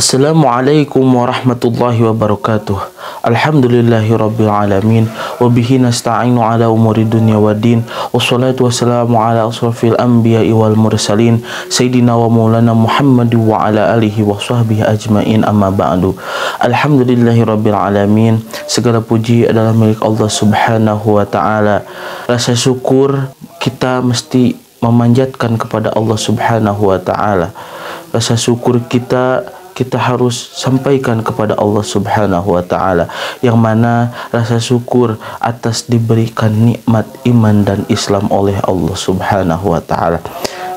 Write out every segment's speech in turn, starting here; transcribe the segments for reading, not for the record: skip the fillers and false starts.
Assalamualaikum warahmatullahi wabarakatuh. Alhamdulillahirabbil alamin wa bihi nasta'inu ala umuri dunya waddin. Wassalatu wassalamu ala asrofil anbiya'i wal mursalin sayyidina wa maulana Muhammad wa ala alihi wa sahbihi ajmain, amma ba'du. Alhamdulillahirabbil alamin. Segala puji adalah milik Allah Subhanahu wa taala. Rasa syukur kita mesti memanjatkan kepada Allah Subhanahu wa taala. Rasa syukur kita harus sampaikan kepada Allah Subhanahu wa taala, yang mana rasa syukur atas diberikan nikmat iman dan Islam oleh Allah Subhanahu wa taala.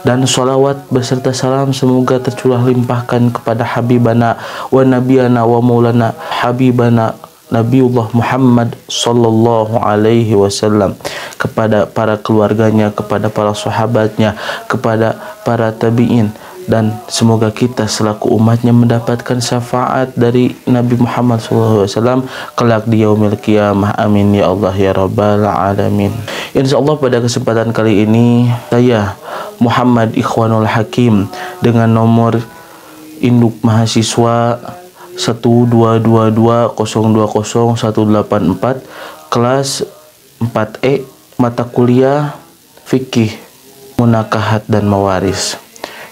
Dan sholawat beserta salam semoga tercurah limpahkan kepada habibana wa nabiyana wa maulana habibana Nabiullah Muhammad sallallahu alaihi wasallam, kepada para keluarganya, kepada para sahabatnya, kepada para tabi'in, dan semoga kita selaku umatnya mendapatkan syafaat dari Nabi Muhammad SAW kelak di yaumil qiyamah. Amin ya Allah ya rabbal alamin. Insyaallah pada kesempatan kali ini saya Muhammad Ikhwanul Hakim dengan nomor induk mahasiswa 12220200184 kelas 4E, mata kuliah fikih munakahat dan mawaris.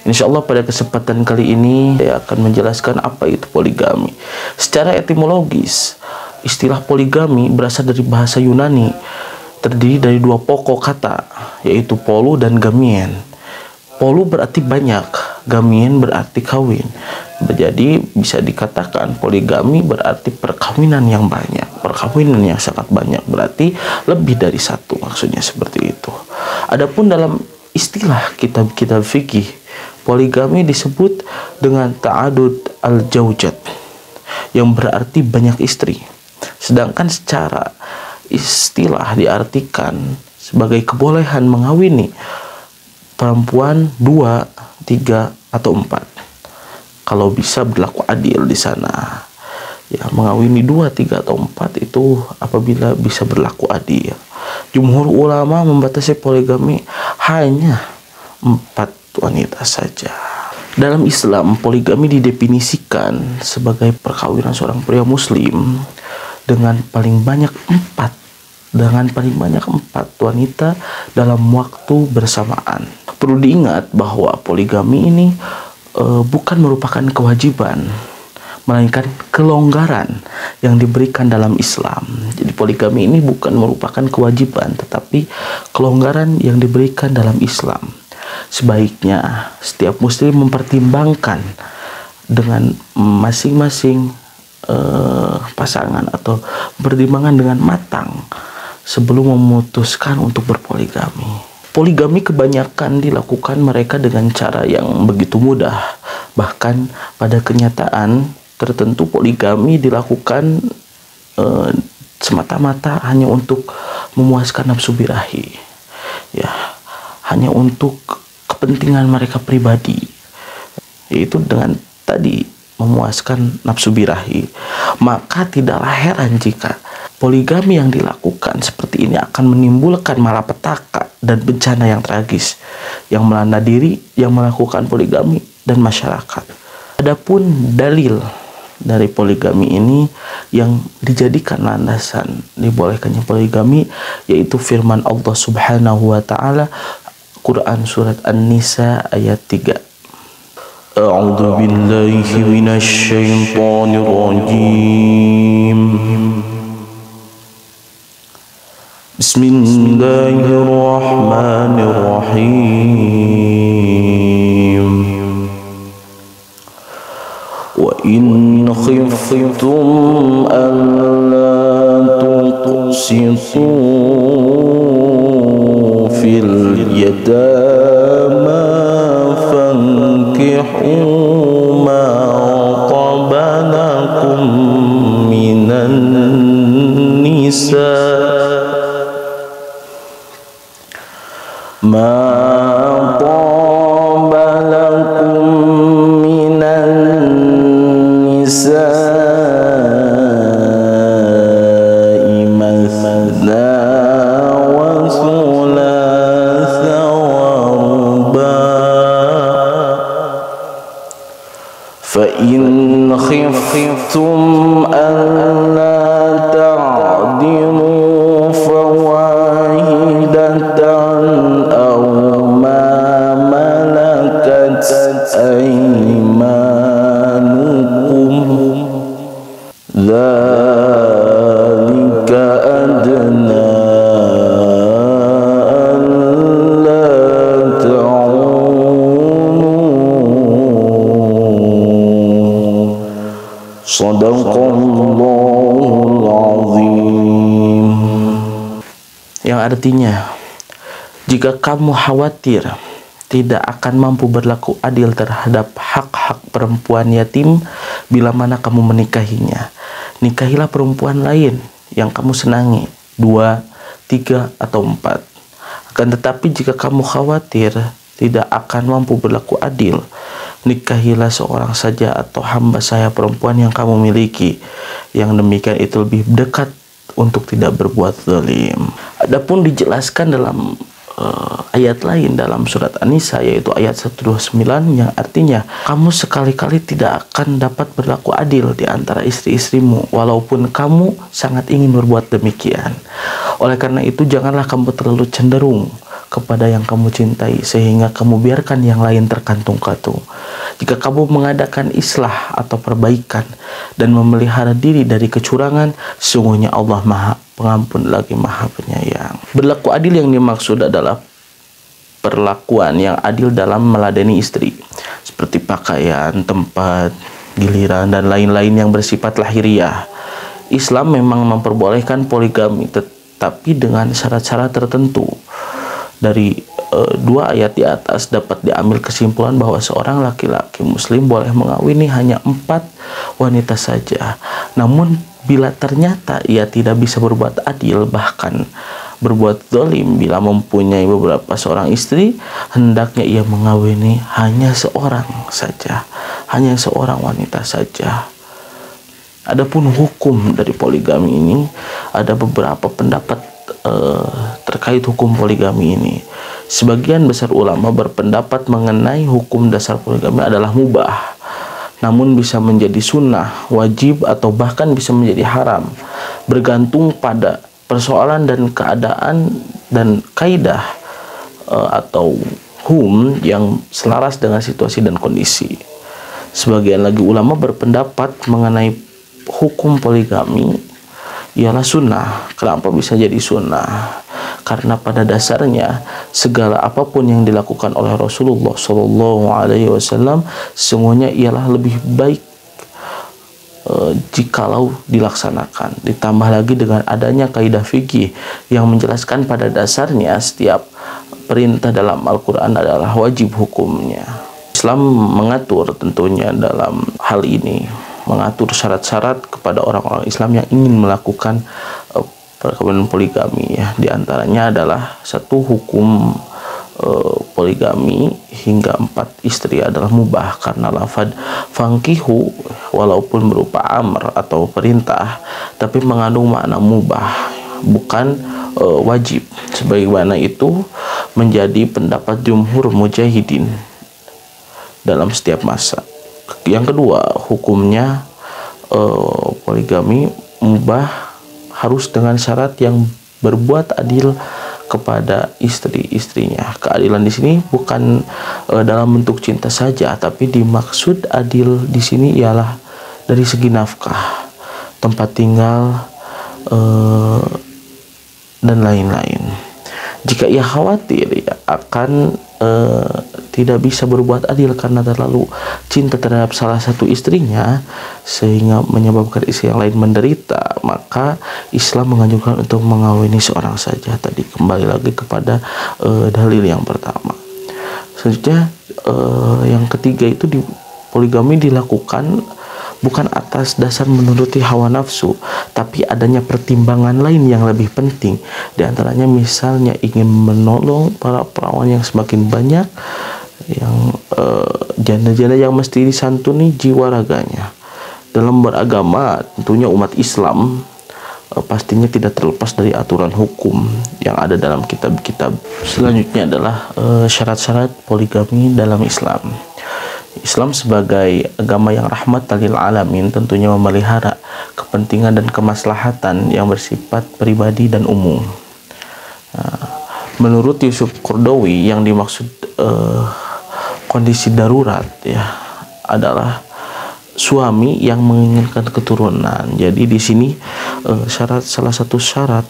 Insyaallah pada kesempatan kali ini saya akan menjelaskan apa itu poligami. Secara etimologis, istilah poligami berasal dari bahasa Yunani, terdiri dari dua pokok kata, yaitu polu dan gamien. Polu berarti banyak, gamien berarti kawin. Jadi bisa dikatakan poligami berarti perkawinan yang banyak, perkawinan yang sangat banyak, berarti lebih dari satu, maksudnya seperti itu. Adapun dalam istilah kitab-kitab fikih, poligami disebut dengan ta'adud al-jaujat, yang berarti banyak istri. Sedangkan secara istilah diartikan sebagai kebolehan mengawini perempuan 2, 3, atau 4. Kalau bisa berlaku adil di sana. Ya, mengawini 2, 3, atau 4 itu apabila bisa berlaku adil. Jumhur ulama membatasi poligami hanya 4 wanita saja. Dalam Islam, poligami didefinisikan sebagai perkawinan seorang pria muslim dengan paling banyak 4 wanita dalam waktu bersamaan. Perlu diingat bahwa poligami ini bukan merupakan kewajiban, melainkan kelonggaran yang diberikan dalam Islam. Jadi poligami ini bukan merupakan kewajiban, tetapi kelonggaran yang diberikan dalam Islam. Sebaiknya setiap muslim mempertimbangkan dengan masing-masing pasangan atau pertimbangan dengan matang sebelum memutuskan untuk berpoligami. Poligami kebanyakan dilakukan mereka dengan cara yang begitu mudah. Bahkan pada kenyataan tertentu poligami dilakukan semata-mata hanya untuk memuaskan nafsu birahi. Ya, hanya untuk kepentingan mereka pribadi, yaitu dengan tadi memuaskan nafsu birahi. Maka tidaklah heran jika poligami yang dilakukan seperti ini akan menimbulkan malapetaka dan bencana yang tragis yang melanda diri yang melakukan poligami dan masyarakat. Adapun dalil dari poligami ini yang dijadikan landasan dibolehkannya poligami yaitu firman Allah Subhanahu wa taala, Quran surat An-Nisa ayat 3. A'udzu billahi minasy syaithanir rajim. Bismillahirrahmanirrahim. Wa in khiftum alla tuqsitu fil yatama fankihu ma taba lakum minan nisa ma taba lakum minan nisa mathna wa thulatha wa ruba fa in خفتم ألا تعدلوا فواحدة أو ما ملكت أيمانكم ذلك أدنى ألا تعولوا صدق Allahul Azim. Yang artinya, jika kamu khawatir tidak akan mampu berlaku adil terhadap hak-hak perempuan yatim bila mana kamu menikahinya, nikahilah perempuan lain yang kamu senangi, 2, 3, atau 4. Akan tetapi jika kamu khawatir tidak akan mampu berlaku adil, nikahilah seorang saja atau hamba saya perempuan yang kamu miliki. Yang demikian itu lebih dekat untuk tidak berbuat zalim. Adapun dijelaskan dalam ayat lain dalam surat An-Nisa, yaitu ayat 129, yang artinya kamu sekali-kali tidak akan dapat berlaku adil di antara istri-istrimu walaupun kamu sangat ingin berbuat demikian. Oleh karena itu janganlah kamu terlalu cenderung kepada yang kamu cintai sehingga kamu biarkan yang lain terkantung-kantung. Jika kamu mengadakan islah atau perbaikan dan memelihara diri dari kecurangan, sungguhnya Allah Maha Pengampun lagi Maha Penyayang. Berlaku adil yang dimaksud adalah perlakuan yang adil dalam meladeni istri, seperti pakaian, tempat, giliran, dan lain-lain yang bersifat lahiriah. Islam memang memperbolehkan poligami, tetapi dengan syarat-syarat tertentu. Dari 2 ayat di atas dapat diambil kesimpulan bahwa seorang laki-laki muslim boleh mengawini hanya 4 wanita saja. Namun bila ternyata ia tidak bisa berbuat adil, bahkan berbuat zalim bila mempunyai seorang istri, hendaknya ia mengawini hanya seorang saja, hanya seorang wanita saja. Adapun hukum dari poligami ini, ada beberapa pendapat terkait hukum poligami ini. Sebagian besar ulama berpendapat mengenai hukum dasar poligami adalah mubah, namun bisa menjadi sunnah, wajib, atau bahkan bisa menjadi haram, bergantung pada persoalan dan keadaan dan kaidah atau hukum yang selaras dengan situasi dan kondisi. Sebagian lagi ulama berpendapat mengenai hukum poligami ialah sunnah. Kenapa bisa jadi sunnah? Karena pada dasarnya segala apapun yang dilakukan oleh Rasulullah SAW semuanya ialah lebih baik jikalau dilaksanakan. Ditambah lagi dengan adanya kaidah fikih yang menjelaskan pada dasarnya setiap perintah dalam Al-Quran adalah wajib hukumnya. Islam mengatur tentunya dalam hal ini, mengatur syarat-syarat kepada orang-orang Islam yang ingin melakukan perkawinan poligami, ya. Di antaranya adalah satu, hukum poligami hingga 4 istri adalah mubah karena lafaz fankihu walaupun berupa amr atau perintah tapi mengandung makna mubah, bukan wajib, sebagaimana itu menjadi pendapat jumhur mujahidin dalam setiap masa. Yang kedua, hukumnya poligami mubah harus dengan syarat yang berbuat adil kepada istri-istrinya. Keadilan di sini bukan dalam bentuk cinta saja, tapi dimaksud adil di sini ialah dari segi nafkah, tempat tinggal, dan lain-lain. Jika ia khawatir akan tidak bisa berbuat adil karena terlalu cinta terhadap salah satu istrinya sehingga menyebabkan istri yang lain menderita, maka Islam menganjurkan untuk mengawini seorang saja. Tadi kembali lagi kepada dalil yang pertama. Selanjutnya yang ketiga itu poligami dilakukan bukan atas dasar menuruti hawa nafsu, tapi adanya pertimbangan lain yang lebih penting. Di antaranya misalnya ingin menolong para perawan yang semakin banyak, yang janda-janda yang mesti disantuni jiwa raganya. Dalam beragama tentunya umat Islam pastinya tidak terlepas dari aturan hukum yang ada dalam kitab-kitab. Selanjutnya adalah syarat-syarat poligami dalam Islam. Islam sebagai agama yang rahmatan lil alamin tentunya memelihara kepentingan dan kemaslahatan yang bersifat pribadi dan umum. Menurut Yusuf Qaradawi, yang dimaksud kondisi darurat ya adalah suami yang menginginkan keturunan. Jadi di sini salah satu syarat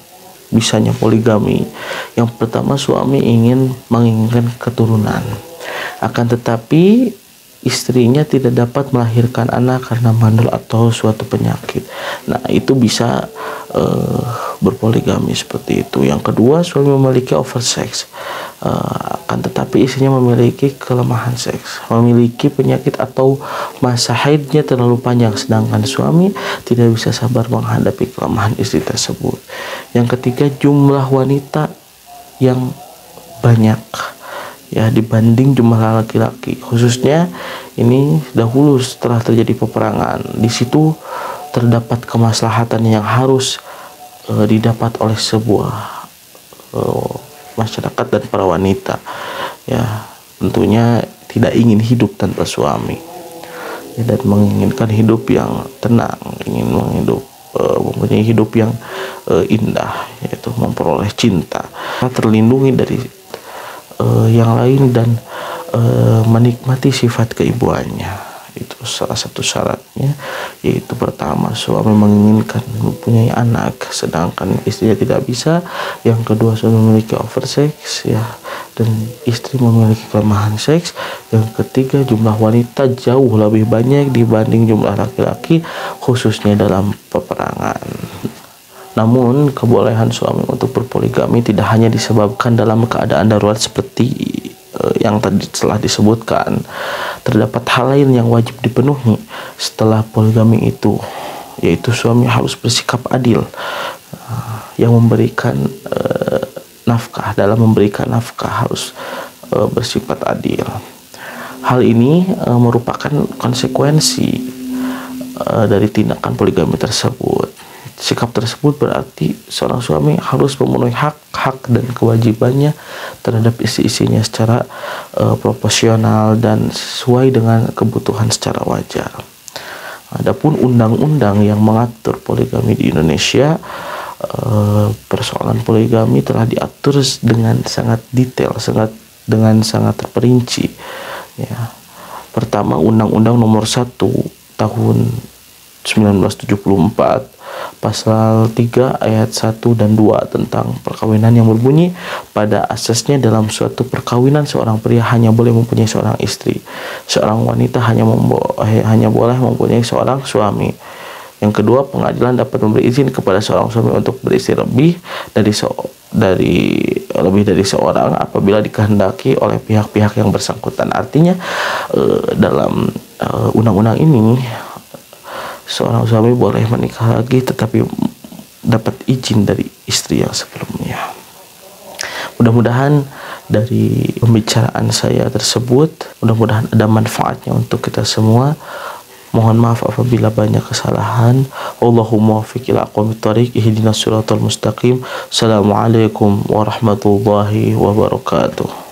bisanya poligami, yang pertama suami menginginkan keturunan, akan tetapi istrinya tidak dapat melahirkan anak karena mandul atau suatu penyakit. Nah, itu bisa berpoligami seperti itu. Yang kedua, suami memiliki oversex, akan tetapi istrinya memiliki kelemahan seks, memiliki penyakit atau masa haidnya terlalu panjang, sedangkan suami tidak bisa sabar menghadapi kelemahan istri tersebut. Yang ketiga, jumlah wanita yang banyak ya dibanding jumlah laki-laki, khususnya ini dahulu setelah terjadi peperangan. Di situ terdapat kemaslahatan yang harus didapat oleh sebuah masyarakat dan para wanita ya, tentunya tidak ingin hidup tanpa suami ya, dan menginginkan hidup yang tenang, ingin mempunyai hidup yang indah, yaitu memperoleh cinta, terlindungi dari yang lain dan menikmati sifat keibuannya. Itu salah satu syaratnya, yaitu pertama suami menginginkan mempunyai anak sedangkan istrinya tidak bisa. Yang kedua, suami memiliki oversex ya, dan istri memiliki kelemahan seks. Yang ketiga, jumlah wanita jauh lebih banyak dibanding jumlah laki-laki, khususnya dalam peperangan. Namun, kebolehan suami untuk berpoligami tidak hanya disebabkan dalam keadaan darurat seperti yang tadi telah disebutkan. Terdapat hal lain yang wajib dipenuhi setelah poligami itu, yaitu suami harus bersikap adil yang memberikan nafkah. Dalam memberikan nafkah harus bersifat adil. Hal ini merupakan konsekuensi dari tindakan poligami tersebut. Sikap tersebut berarti seorang suami harus memenuhi hak-hak dan kewajibannya terhadap istri-istrinya secara proporsional dan sesuai dengan kebutuhan secara wajar. Adapun undang-undang yang mengatur poligami di Indonesia, persoalan poligami telah diatur dengan sangat detail, dengan sangat terperinci. Ya. Pertama, Undang-Undang Nomor 1 Tahun 1974 Pasal 3 ayat 1 dan 2 tentang perkawinan yang berbunyi, pada asasnya dalam suatu perkawinan seorang pria hanya boleh mempunyai seorang istri, seorang wanita hanya boleh mempunyai seorang suami. Yang kedua, pengadilan dapat memberi izin kepada seorang suami untuk beristri lebih dari seorang apabila dikehendaki oleh pihak-pihak yang bersangkutan. Artinya dalam undang-undang ini, seorang suami boleh menikah lagi tetapi dapat izin dari istri yang sebelumnya. Mudah-mudahan dari pembicaraan saya tersebut, mudah-mudahan ada manfaatnya untuk kita semua. Mohon maaf apabila banyak kesalahan. Allahumma waffiq ila aqwamit thariq, ihdinas siratal mustaqim. Assalamualaikum warahmatullahi wabarakatuh.